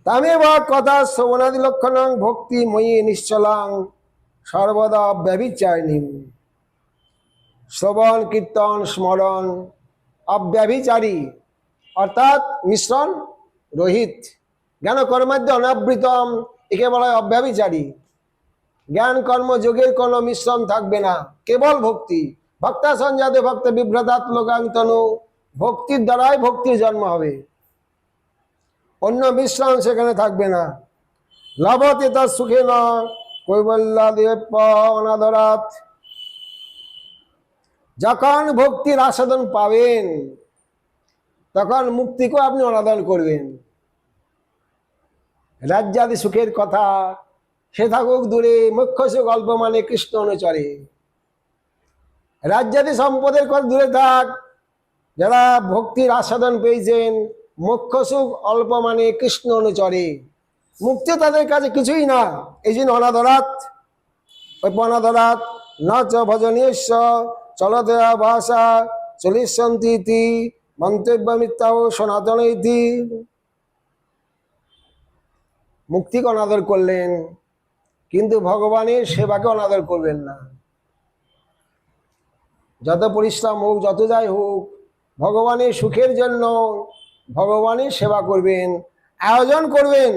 তামেব কথা শ্রবণাদি লক্ষণাং ভক্তি ময়ী নিশ্চলাং সর্বদা ব্যভিচারিণী। শ্রবণ কীর্তন স্মরণ অব্যভিচারী অর্থাৎ মিশ্রণ রহিত, জ্ঞান কর্মাদ্য অনাবৃতম, একে বলা হয় অব্যভিচারী। জ্ঞান কর্ম যোগের কোনো মিশ্রণ থাকবে না, কেবল ভক্তি। ভক্তা সঞ্জাতে ভক্ত বিভ্রতাত্মকান্তনু, ভক্তির দ্বারাই ভক্তির জন্ম হবে, অন্য মিশ্রণ সেখানে থাকবে না। লভতে তার সুখে ন কৈবল্যাদেব অনাদরাত, যখন ভক্তির আস্বাদন পাবেন তখন মুক্তিকেও আপনি অনাদর করবেন। রাজ্যাদি সুখের কথা সে থাকুক দূরে, মুখ্য সুখ অল্প মানে কৃষ্ণ অনুচরে। রাজ্যাদি সম্পদের কথা দূরে থাক, যারা ভক্তির আস্বাদন পেয়েছেন, মুখ্য সুখ অল্প মানে কৃষ্ণ অনুচরে, মুক্তি তাদের কাছে কিছুই না। এই জন্য অনাদরাত, ওই অনাদরাত না চ ভজনীয় চলতে ভাষা চলিষ্যন্তি মন্তব্য মিথ্যাও সনাতন ইতি। মুক্তিকে অনাদর করলেন কিন্তু ভগবানের সেবাকে অনাদর করবেন না। যত পরিশ্রম হোক, যত যাই হোক, ভগবানের সুখের জন্য ভগবানের সেবা করবেন, আয়োজন করবেন।